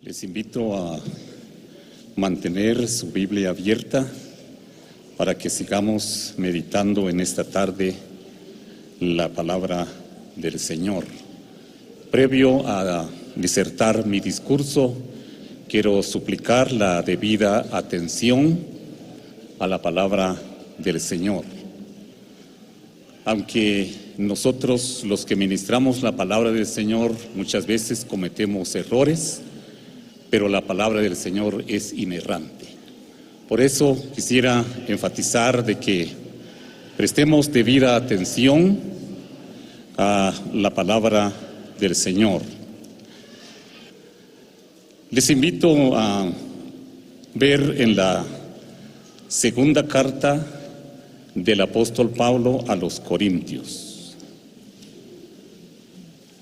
Les invito a mantener su Biblia abierta para que sigamos meditando en esta tarde la palabra del Señor. Previo a disertar mi discurso, quiero suplicar la debida atención a la palabra del Señor. Aunque nosotros, los que ministramos la palabra del Señor, muchas veces cometemos errores, pero la palabra del Señor es inerrante. Por eso quisiera enfatizar de que prestemos debida atención a la palabra del Señor. Les invito a ver en la segunda carta del apóstol Pablo a los Corintios.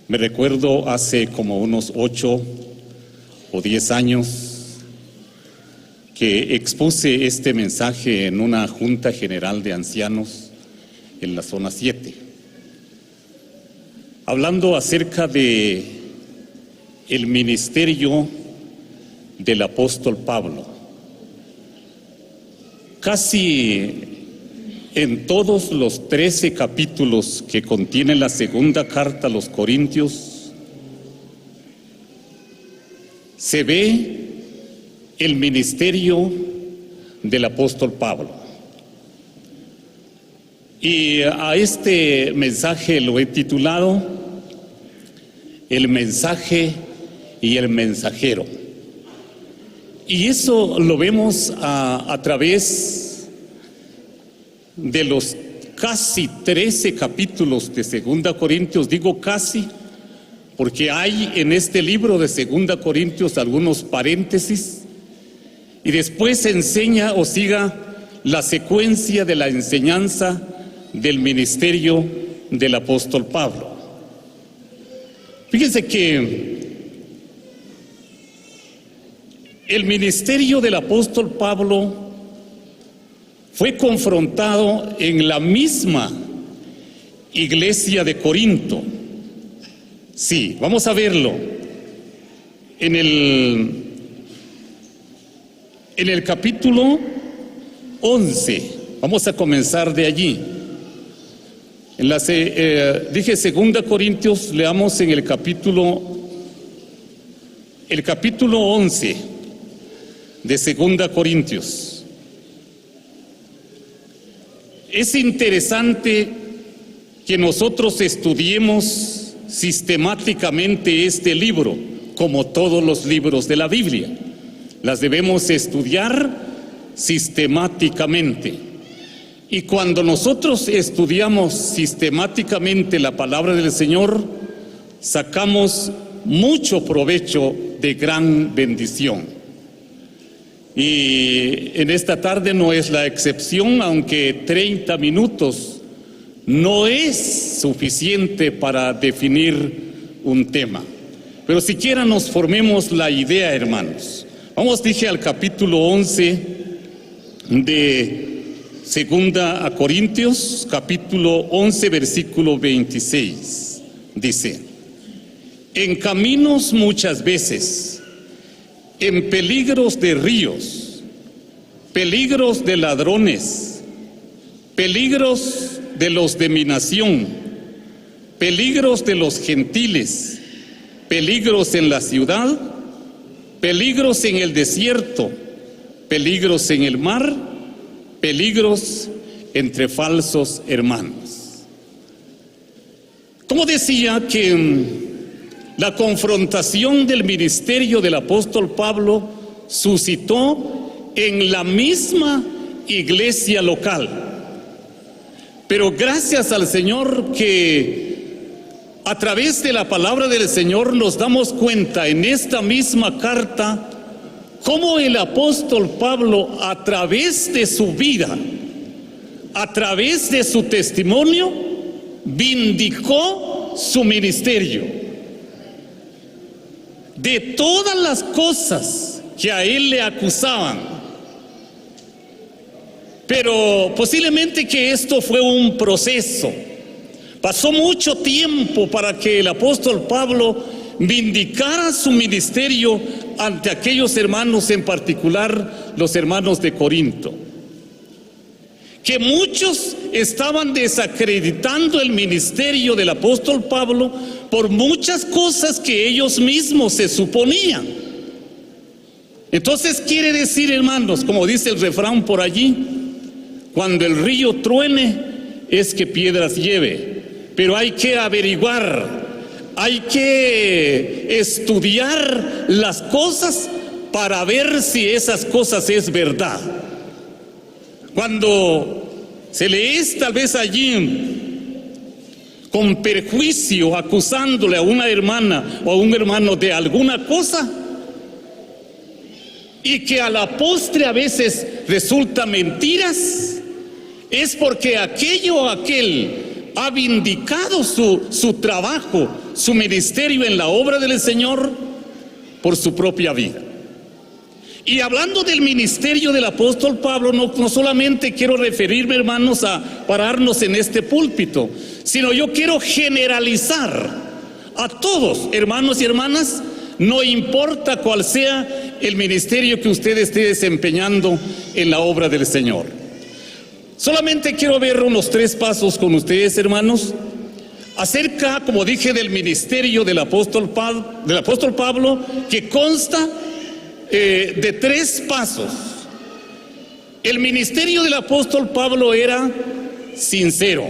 Me recuerdo hace como unos 8 o 10 años que expuse este mensaje en una junta general de ancianos en la zona 7, hablando acerca de el ministerio del apóstol Pablo. Casi en todos los 13 capítulos que contiene la segunda carta a los Corintios se ve el ministerio del apóstol Pablo. Y a este mensaje lo he titulado El mensaje y el mensajero. Y eso lo vemos a través de los casi 13 capítulos de 2 Corintios. Digo casi porque hay en este libro de 2 Corintios algunos paréntesis y después enseña o siga la secuencia de la enseñanza del ministerio del apóstol Pablo. Fíjense que el ministerio del apóstol Pablo fue confrontado en la misma iglesia de Corinto. Sí, vamos a verlo en el capítulo 11. Vamos a comenzar de allí. Dije 2 Corintios, leamos en el capítulo 11 de 2 Corintios. Es interesante que nosotros estudiemos sistemáticamente este libro, como todos los libros de la Biblia. Las debemos estudiar sistemáticamente. Y cuando nosotros estudiamos sistemáticamente la palabra del Señor, sacamos mucho provecho de gran bendición. Y en esta tarde no es la excepción, aunque 30 minutos no es suficiente para definir un tema. Pero siquiera nos formemos la idea, hermanos. Vamos, dije, al capítulo 11 de 2 Corintios, capítulo 11, versículo 26. Dice: en caminos muchas veces, en peligros de ríos, peligros de ladrones, peligros de los de mi nación, peligros de los gentiles, peligros en la ciudad, peligros en el desierto, peligros en el mar, peligros entre falsos hermanos. Como decía que la confrontación del ministerio del apóstol Pablo suscitó en la misma iglesia local. Pero gracias al Señor que a través de la palabra del Señor nos damos cuenta en esta misma carta cómo el apóstol Pablo, a través de su vida, a través de su testimonio, vindicó su ministerio. De todas las cosas que a él le acusaban. Pero posiblemente que esto fue un proceso. Pasó mucho tiempo para que el apóstol Pablo vindicara su ministerio ante aquellos hermanos, en particular los hermanos de Corinto, que muchos estaban desacreditando el ministerio del apóstol Pablo por muchas cosas que ellos mismos se suponían. Entonces quiere decir, hermanos, como dice el refrán por allí, cuando el río truene es que piedras lleve, pero hay que averiguar, hay que estudiar las cosas para ver si esas cosas es verdad. Cuando se le es tal vez allí con perjuicio acusándole a una hermana o a un hermano de alguna cosa, y que a la postre a veces resulta mentiras, es porque aquello o aquel ha vindicado su trabajo, su ministerio en la obra del Señor por su propia vida. Y hablando del ministerio del apóstol Pablo, no solamente quiero referirme, hermanos, a pararnos en este púlpito, sino yo quiero generalizar a todos, hermanos y hermanas, no importa cuál sea el ministerio que usted esté desempeñando en la obra del Señor. Solamente quiero ver unos 3 pasos con ustedes, hermanos, acerca, como dije, del ministerio del apóstol Pablo, que consta de 3 pasos. El ministerio del apóstol Pablo era sincero.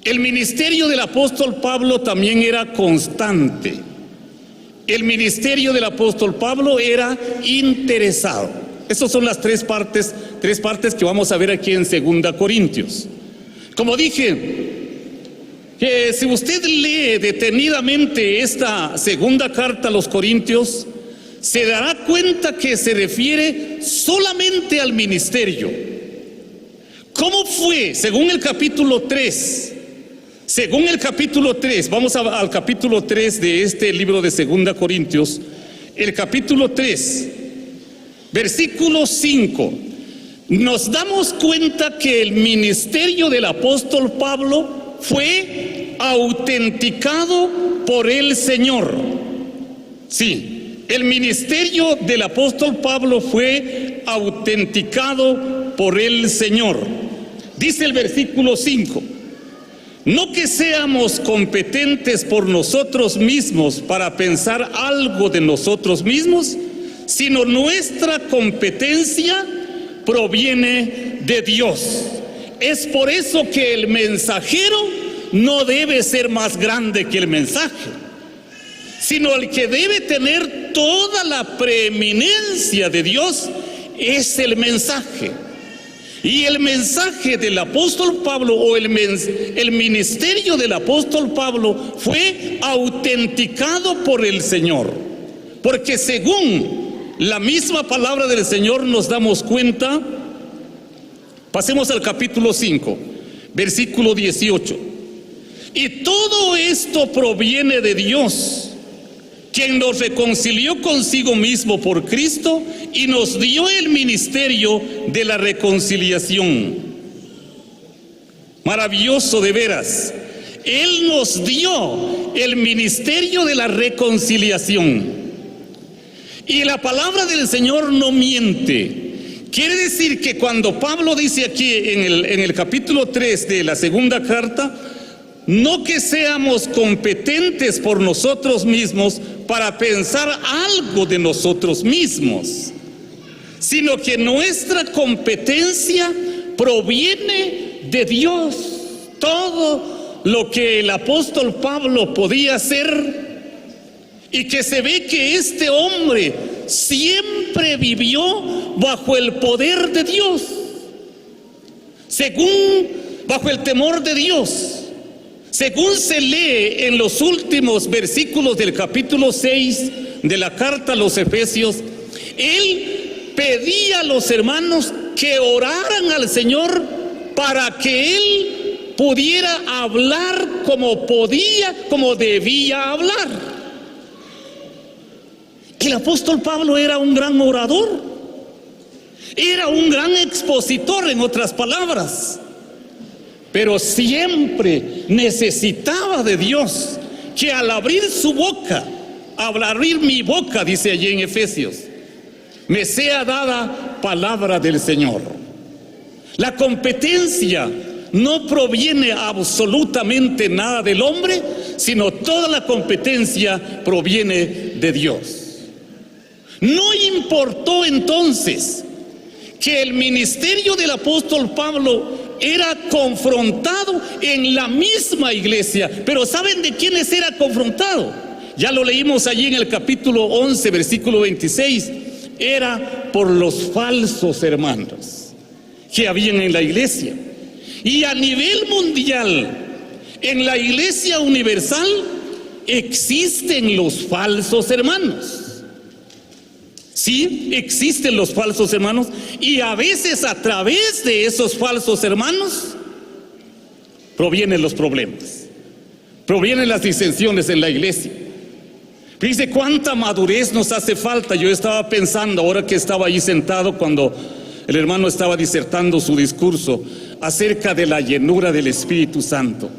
El ministerio del apóstol Pablo también era constante. El ministerio del apóstol Pablo era interesado. Esas son las 3 partes que vamos a ver aquí en 2 Corintios. Como dije, que si usted lee detenidamente esta segunda carta a los Corintios, se dará cuenta que se refiere solamente al ministerio. ¿Cómo fue? Según el capítulo 3, vamos al capítulo 3 de este libro de 2 Corintios, el capítulo 3, versículo 5, nos damos cuenta que el ministerio del apóstol Pablo fue autenticado por el Señor. Sí, el ministerio del apóstol Pablo fue autenticado por el Señor. Dice el versículo 5, no que seamos competentes por nosotros mismos para pensar algo de nosotros mismos, sino nuestra competencia proviene de Dios. Es por eso que el mensajero no debe ser más grande que el mensaje, sino el que debe tener toda la preeminencia de Dios es el mensaje. Y el mensaje del apóstol Pablo, o el ministerio del apóstol Pablo, fue autenticado por el Señor, porque según la misma palabra del Señor nos damos cuenta. Pasemos al capítulo 5, versículo 18. Y todo esto proviene de Dios, quien nos reconcilió consigo mismo por Cristo y nos dio el ministerio de la reconciliación. Maravilloso de veras. Él nos dio el ministerio de la reconciliación. Y la palabra del Señor no miente. Quiere decir que cuando Pablo dice aquí en el capítulo 3 de la segunda carta, no que seamos competentes por nosotros mismos para pensar algo de nosotros mismos, sino que nuestra competencia proviene de Dios. Todo lo que el apóstol Pablo podía hacer, y que se ve que este hombre siempre vivió bajo el poder de Dios, bajo el temor de Dios. Según se lee en los últimos versículos del capítulo 6 de la carta a los Efesios, él pedía a los hermanos que oraran al Señor para que él pudiera hablar como debía hablar. El apóstol Pablo era un gran orador, era un gran expositor, en otras palabras, pero siempre necesitaba de Dios, que al abrir su boca, al abrir mi boca, dice allí en Efesios, me sea dada palabra del Señor. La competencia no proviene absolutamente nada del hombre, sino toda la competencia proviene de Dios. No importó entonces que el ministerio del apóstol Pablo era confrontado en la misma iglesia, pero ¿saben de quiénes era confrontado? Ya lo leímos allí en el capítulo 11, versículo 26. Era por los falsos hermanos que habían en la iglesia. Y a nivel mundial, en la iglesia universal, existen los falsos hermanos. Sí, existen los falsos hermanos, y a veces a través de esos falsos hermanos provienen los problemas, provienen las disensiones en la iglesia. Fíjese cuánta madurez nos hace falta. Yo estaba pensando, ahora que estaba ahí sentado cuando el hermano estaba disertando su discurso acerca de la llenura del Espíritu Santo.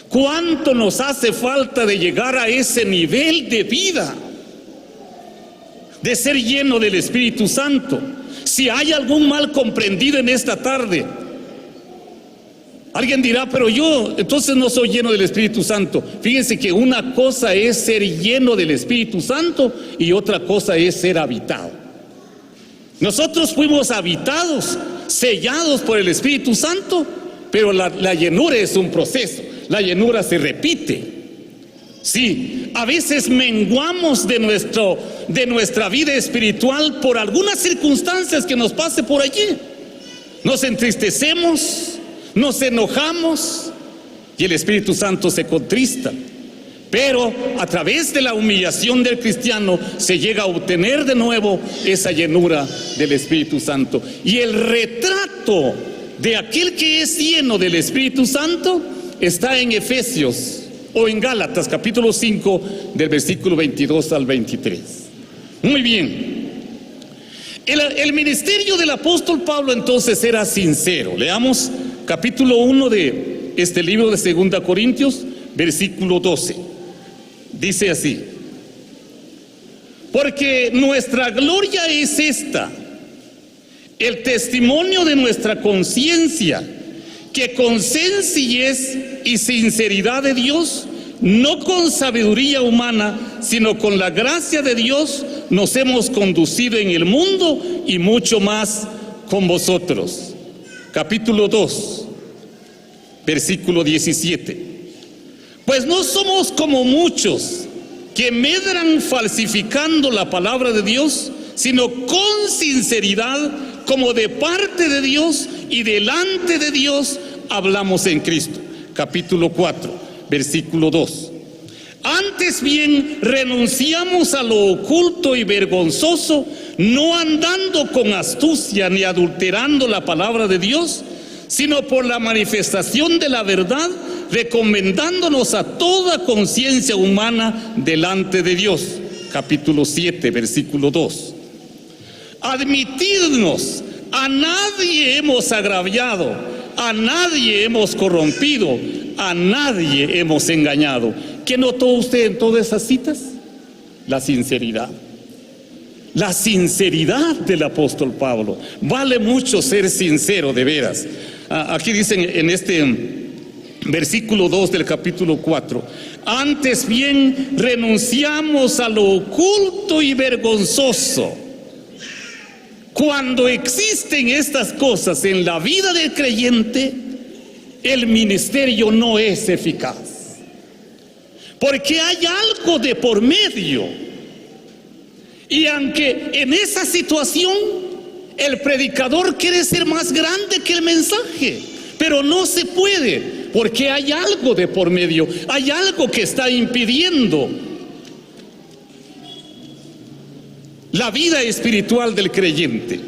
¿Cuánto nos hace falta de llegar a ese nivel de vida, de ser lleno del Espíritu Santo? Si hay algún mal comprendido en esta tarde, alguien dirá, pero yo entonces no soy lleno del Espíritu Santo. Fíjense que una cosa es ser lleno del Espíritu Santo y otra cosa es ser habitado. Nosotros fuimos habitados, sellados por el Espíritu Santo, pero la llenura es un proceso, la llenura se repite. Sí, a veces menguamos de nuestra vida espiritual por algunas circunstancias que nos pase por allí. Nos entristecemos, nos enojamos y el Espíritu Santo se contrista. Pero a través de la humillación del cristiano se llega a obtener de nuevo esa llenura del Espíritu Santo. Y el retrato de aquel que es lleno del Espíritu Santo está en Efesios o en Gálatas capítulo 5 del versículo 22 al 23. Muy bien. El ministerio del apóstol Pablo entonces era sincero. Leamos capítulo 1 de este libro de 2 Corintios, versículo 12. Dice así: porque nuestra gloria es esta, el testimonio de nuestra conciencia, que con sencillez y sinceridad de Dios, no con sabiduría humana, sino con la gracia de Dios, nos hemos conducido en el mundo y mucho más con vosotros. Capítulo 2, versículo 17. Pues no somos como muchos que medran falsificando la palabra de Dios, sino con sinceridad, como de parte de Dios y delante de Dios, hablamos en Cristo. Capítulo 4, versículo 2. Antes bien renunciamos a lo oculto y vergonzoso, no andando con astucia ni adulterando la palabra de Dios, sino por la manifestación de la verdad, recomendándonos a toda conciencia humana delante de Dios. Capítulo 7, versículo 2. Admitidnos, a nadie hemos agraviado, a nadie hemos corrompido, a nadie hemos engañado. ¿Qué notó usted en todas esas citas? La sinceridad. La sinceridad del apóstol Pablo. Vale mucho ser sincero, de veras. Aquí dicen en este versículo 2 del capítulo 4: antes bien renunciamos a lo oculto y vergonzoso. Cuando existen estas cosas en la vida del creyente, el ministerio no es eficaz, porque hay algo de por medio. Y aunque en esa situación el predicador quiere ser más grande que el mensaje, pero no se puede, porque hay algo de por medio, hay algo que está impidiendo la vida espiritual del creyente.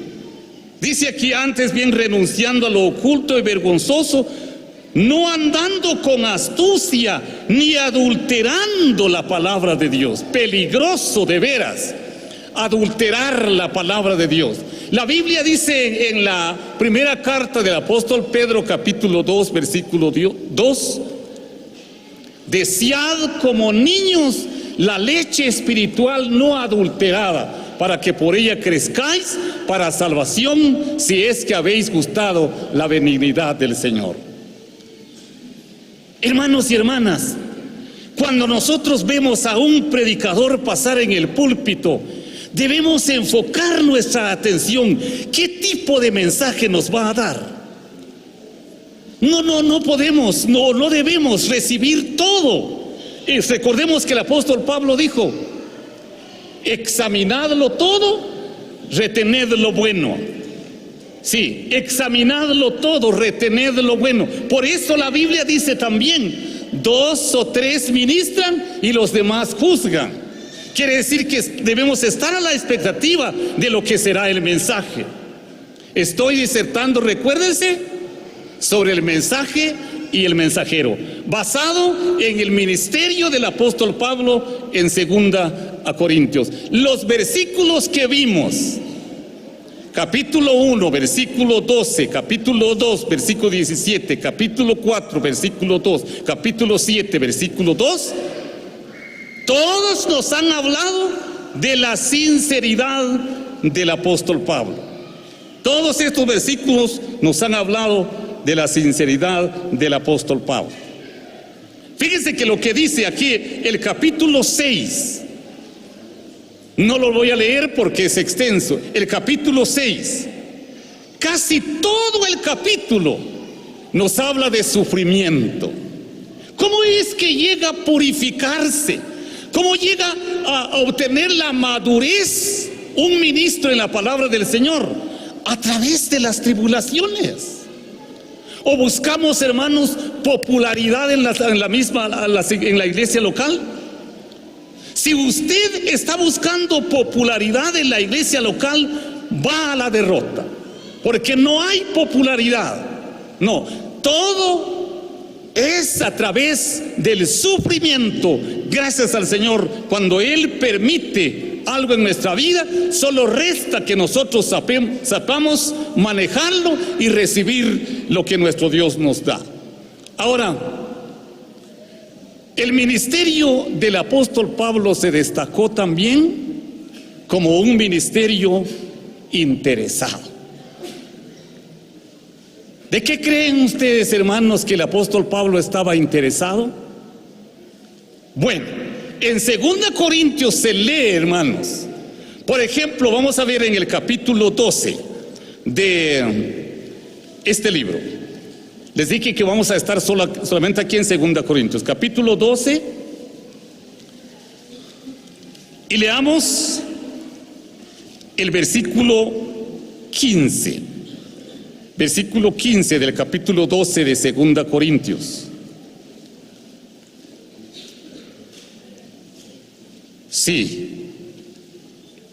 Dice aquí: antes bien renunciando a lo oculto y vergonzoso, no andando con astucia ni adulterando la palabra de Dios. Peligroso de veras adulterar la palabra de Dios. La Biblia dice en la primera carta del apóstol Pedro, capítulo 2, versículo 2: Desead como niños la leche espiritual no adulterada, para que por ella crezcáis para salvación, si es que habéis gustado la benignidad del Señor. Hermanos y hermanas, cuando nosotros vemos a un predicador pasar en el púlpito, debemos enfocar nuestra atención. ¿Qué tipo de mensaje nos va a dar? No podemos, no debemos recibir todo. Recordemos que el apóstol Pablo dijo: examinadlo todo, retened lo bueno. Sí, examinadlo todo, retened lo bueno. Por eso la Biblia dice también: 2 o 3 ministran y los demás juzgan. Quiere decir que debemos estar a la expectativa de lo que será el mensaje. Estoy disertando, recuérdense, sobre el mensaje y el mensajero, basado en el ministerio del apóstol Pablo en 2 Corintios. Los versículos que vimos, capítulo 1, versículo 12, capítulo 2, versículo 17, capítulo 4, versículo 2, capítulo 7, versículo 2, todos nos han hablado de la sinceridad del apóstol Pablo. Todos estos versículos nos han hablado de la sinceridad del apóstol Pablo. Fíjense que lo que dice aquí el capítulo 6, no lo voy a leer porque es extenso. El capítulo 6, casi todo el capítulo nos habla de sufrimiento. ¿Cómo es que llega a purificarse? ¿Cómo llega a obtener la madurez un ministro en la palabra del Señor? A través de las tribulaciones. ¿O buscamos, hermanos, popularidad en la iglesia local? Si usted está buscando popularidad en la iglesia local, va a la derrota, porque no hay popularidad. No, todo es a través del sufrimiento. Gracias al Señor, cuando Él permite algo en nuestra vida, solo resta que nosotros sepamos manejarlo y recibir lo que nuestro Dios nos da. Ahora, el ministerio del apóstol Pablo se destacó también como un ministerio interesado. ¿De qué creen ustedes, hermanos, que el apóstol Pablo estaba interesado? Bueno, en 2 Corintios se lee, hermanos. Por ejemplo, vamos a ver en el capítulo 12 de este libro. Les dije que vamos a estar solamente aquí en 2 Corintios, capítulo 12. Y leamos el versículo 15. Versículo 15 del capítulo 12 de 2 Corintios. Sí,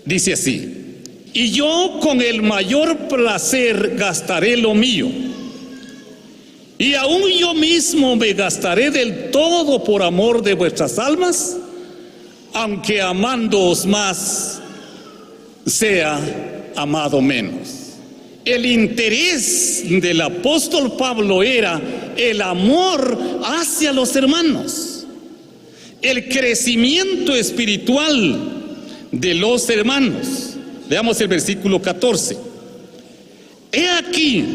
dice así: y yo con el mayor placer gastaré lo mío, y aún yo mismo me gastaré del todo por amor de vuestras almas, aunque amándoos más, sea amado menos. El interés del apóstol Pablo era el amor hacia los hermanos, el crecimiento espiritual de los hermanos. Veamos el versículo 14. He aquí,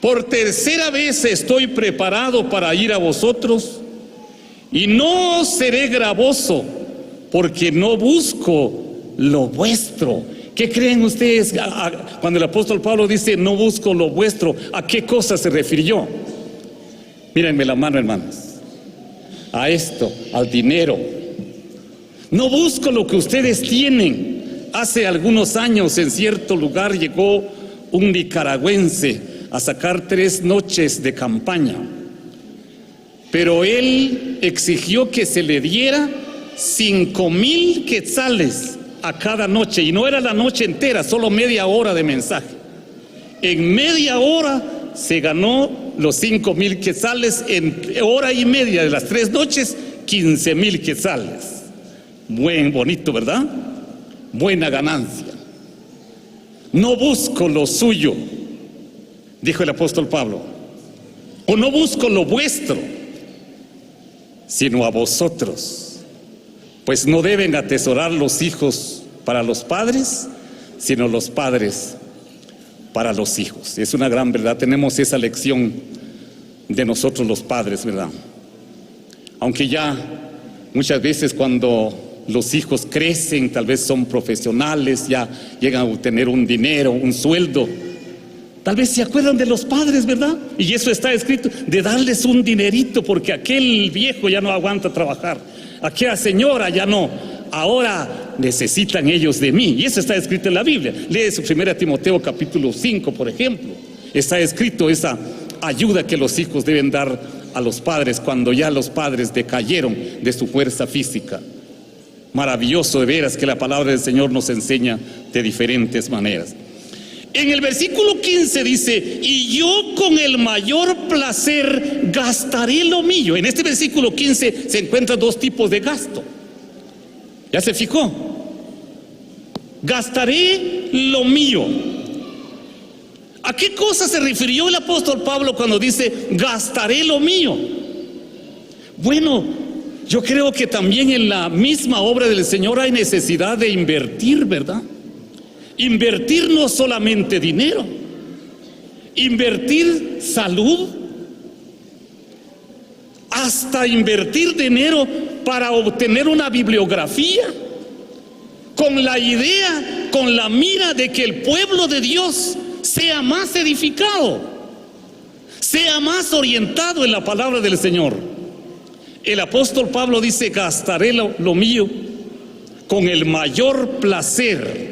por tercera vez estoy preparado para ir a vosotros, y no seré gravoso, porque no busco lo vuestro. ¿Qué creen ustedes cuando el apóstol Pablo dice no busco lo vuestro? ¿A qué cosa se refirió? Mírenme la mano, hermanos. A esto, al dinero. No busco lo que ustedes tienen. Hace algunos años en cierto lugar llegó un nicaragüense a sacar 3 noches de campaña, pero él exigió que se le diera 5,000 quetzales a cada noche, y no era la noche entera, solo media hora de mensaje. En media hora se ganó los 5,000 quetzales, en hora y media de las 3 noches, 15,000 quetzales. Bonito, ¿verdad? Buena ganancia. No busco lo suyo, dijo el apóstol Pablo, o no busco lo vuestro. sino a vosotros. Pues no deben atesorar los hijos para los padres, sino los padres para los hijos. Es una gran verdad, tenemos esa lección de nosotros los padres, ¿verdad? Aunque ya muchas veces cuando los hijos crecen, tal vez son profesionales, ya llegan a obtener un dinero, un sueldo, tal vez se acuerdan de los padres, ¿verdad? Y eso está escrito, de darles un dinerito, porque aquel viejo ya no aguanta trabajar, aquella señora ya no, ahora necesitan ellos de mí. Y eso está escrito en la Biblia. Lee su 1 Timoteo capítulo 5, por ejemplo. Está escrito esa ayuda que los hijos deben dar a los padres cuando ya los padres decayeron de su fuerza física. Maravilloso de veras que la palabra del Señor nos enseña de diferentes maneras. En el versículo 15 dice: y yo con el mayor placer gastaré lo mío. En este versículo 15 se encuentran dos tipos de gasto. ¿Ya se fijó? Gastaré lo mío. ¿A qué cosa se refirió el apóstol Pablo cuando dice gastaré lo mío? Bueno, yo creo que también en la misma obra del Señor hay necesidad de invertir, ¿verdad? Invertir no solamente dinero, invertir salud, hasta invertir dinero para obtener una bibliografía, con la idea, con la mira de que el pueblo de Dios sea más edificado, sea más orientado en la palabra del Señor. El apóstol Pablo dice: gastaré lo mío con el mayor placer,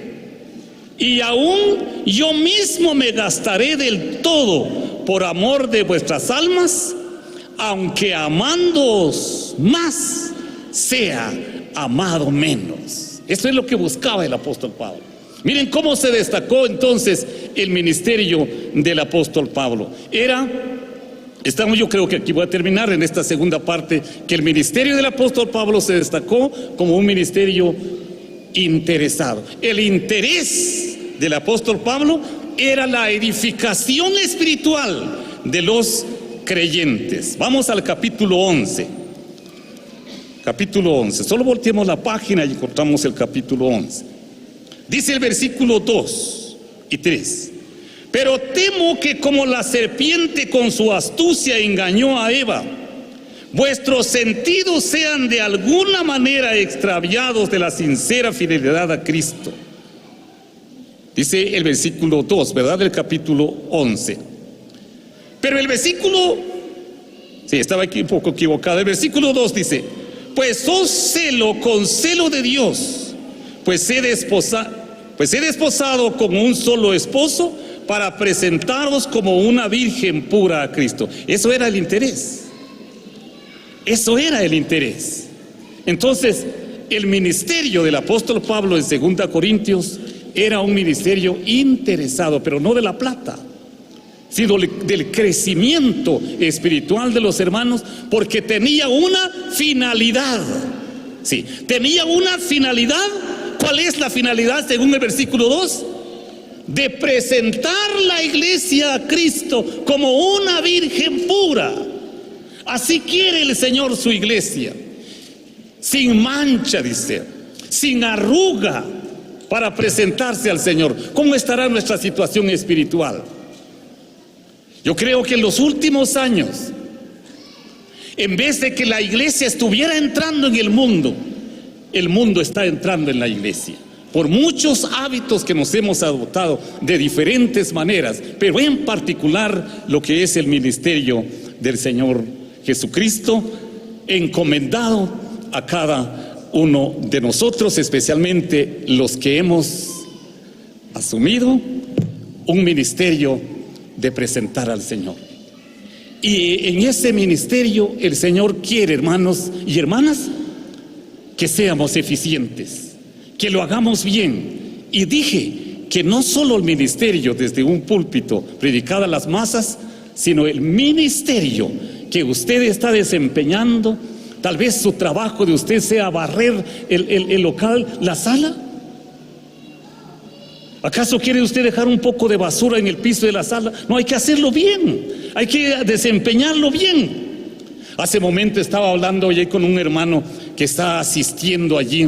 y aún yo mismo me gastaré del todo por amor de vuestras almas, aunque amándoos más, sea amado menos. Eso es lo que buscaba el apóstol Pablo. Miren cómo se destacó entonces el ministerio del apóstol Pablo. Yo creo que aquí voy a terminar en esta segunda parte, que el ministerio del apóstol Pablo se destacó como un ministerio interesado. El interés del apóstol Pablo era la edificación espiritual de los creyentes. Vamos al capítulo 11. Capítulo 11. Solo volteemos la página y encontramos el capítulo 11. Dice el versículo 2 y 3: pero temo que como la serpiente con su astucia engañó a Eva, vuestros sentidos sean de alguna manera extraviados de la sincera fidelidad a Cristo. Dice el versículo 2, ¿verdad? Del capítulo 11. Pero el versículo, estaba aquí un poco equivocado. El versículo 2 dice: pues os celo con celo de Dios, pues he desposado con un solo esposo, para presentaros como una virgen pura a Cristo. Eso era el interés. Eso era el interés. Entonces, el ministerio del apóstol Pablo en 2 Corintios era un ministerio interesado, pero no de la plata, sino del crecimiento espiritual de los hermanos, porque tenía una finalidad. Sí, tenía una finalidad. ¿Cuál es la finalidad según el versículo 2? De presentar la iglesia a Cristo como una virgen pura. Así quiere el Señor su iglesia, sin mancha, dice, sin arruga, para presentarse al Señor. ¿Cómo estará nuestra situación espiritual? Yo creo que en los últimos años, en vez de que la iglesia estuviera entrando en el mundo está entrando en la iglesia, por muchos hábitos que nos hemos adoptado de diferentes maneras, pero en particular lo que es el ministerio del Señor Jesucristo, encomendado a cada uno de nosotros, especialmente los que hemos asumido un ministerio de presentar al Señor. Y en ese ministerio el Señor quiere, hermanos y hermanas, que seamos eficientes, que lo hagamos bien. Y dije que no solo el ministerio desde un púlpito predicado a las masas, sino el ministerio que usted está desempeñando. Tal vez su trabajo de usted sea barrer el local, la sala. ¿Acaso quiere usted dejar un poco de basura en el piso de la sala? No, hay que hacerlo bien, hay que desempeñarlo bien. Hace momento estaba hablando allí con un hermano que está asistiendo allí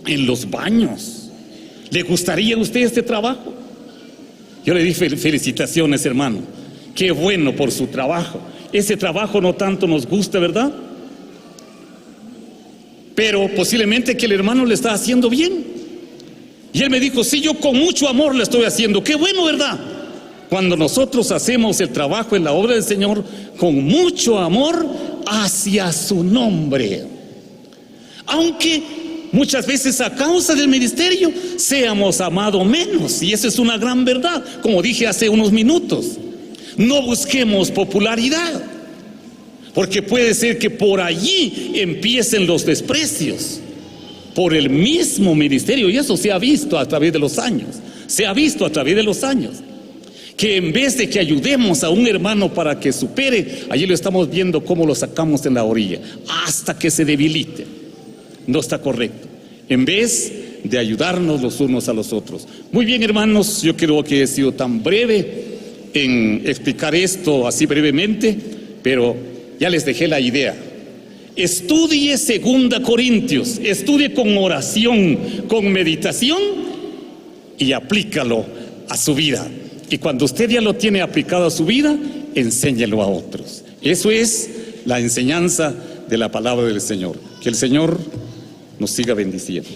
en los baños. ¿Le gustaría a usted este trabajo? Yo le dije felicitaciones, hermano. Qué bueno por su trabajo. Ese trabajo no tanto nos gusta, ¿verdad? Pero posiblemente que el hermano le está haciendo bien. Y él me dijo, sí, yo con mucho amor le estoy haciendo. Qué bueno, ¿verdad? Cuando nosotros hacemos el trabajo en la obra del Señor con mucho amor hacia su nombre. Aunque muchas veces a causa del ministerio seamos amados menos. Y esa es una gran verdad, como dije hace unos minutos. No busquemos popularidad, porque puede ser que por allí empiecen los desprecios por el mismo ministerio. Y eso se ha visto a través de los años. Se ha visto a través de los años. Que en vez de que ayudemos a un hermano para que supere, allí lo estamos viendo cómo lo sacamos en la orilla, hasta que se debilite. No está correcto. En vez de ayudarnos los unos a los otros. Muy bien, hermanos, yo creo que he sido tan breve en explicar esto así brevemente, pero ya les dejé la idea. Estudie 2 Corintios, estudie con oración, con meditación y aplícalo a su vida. Y cuando usted ya lo tiene aplicado a su vida, enséñelo a otros. Eso es la enseñanza de la palabra del Señor. Que el Señor nos siga bendiciendo.